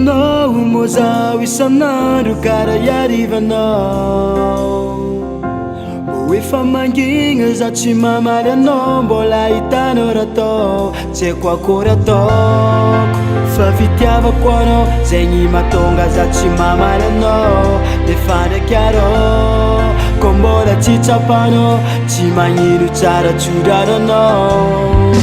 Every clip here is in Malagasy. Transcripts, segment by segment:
nanao mozao isan'andro karaharivanao. Mbo efa mangigna za tsy mamaly anao, mbola hitanao raha tao tsy haiko akory ataoko. Fa fitiavako anao zegny mahatonga za tsy mamaly anao. Nefa ndraiky arô ko mbola tsy tsapanao, tsy magnino tsara tsodraranao.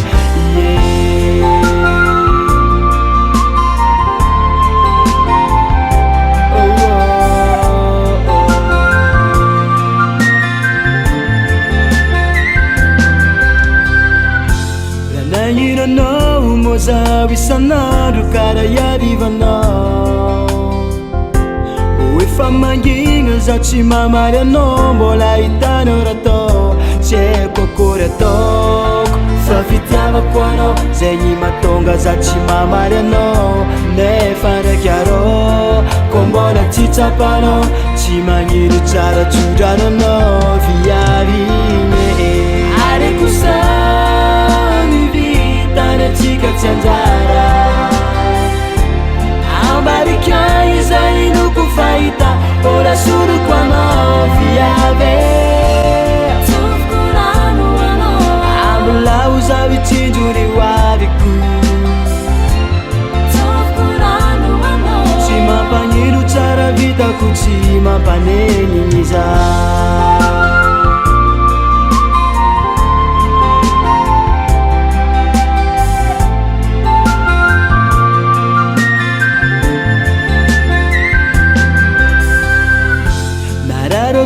Naninanao mozao isan'andro karaharivanao. Mbo efa mangigna za tsy mamaly anao, mbola hitanao raha tao tsy haiko akory ataoko. Fa fitiavako anao zegny mahatonga za tsy mamaly anao. Nefa ndraiky arô ko mbola tsy tsapanao, tsy magnino tsara tsodraranao. Viavigny areko tsika tsy anjara ambarika izay noko fahita, ora soroko anao viave. Tsofokorano anao ambilao zaho hitsinjo ny hoaviko. Tsofokorano anao tsy mampagnino tsara vitako, tsy mampaneniny za.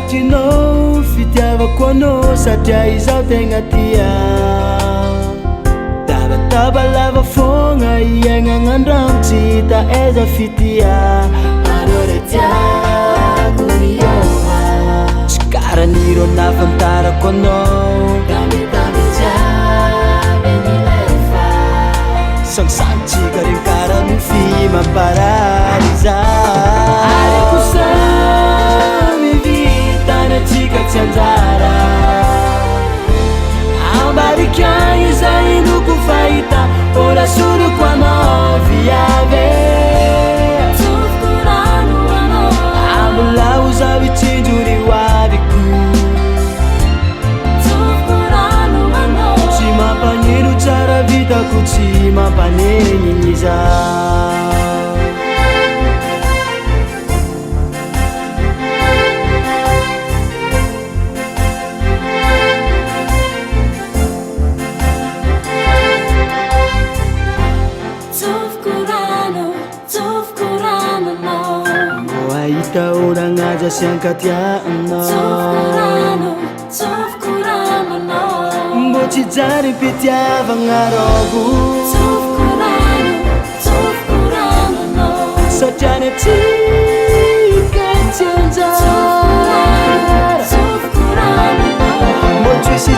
Tinao fitiavako anao satria izaho tegna tia. Tabataba lava fogna iaignana andragno tsy hita aiza fitia. Anao re tiako mioma, tsy karan'irô nafantarako anao. Dami jiaby nilefa, sangsantsika regny karany fi mamparariza. Areko tsika tsy anjara ambarika izay noko fahita, ora soroko anao viave. Tsofokorano anao ambilao zaho hitsinjo ny hoaviko. Tsofokorano anao tsy mampanino tsara vitako, tsy mampaneniny za. Oragnaja sy ankatianao. Tsofokorano anao mbo tsy jary mpitiavagna rôvo. Tsofokorano anao satria ny atsika tsy anjara. Mbo tsy misy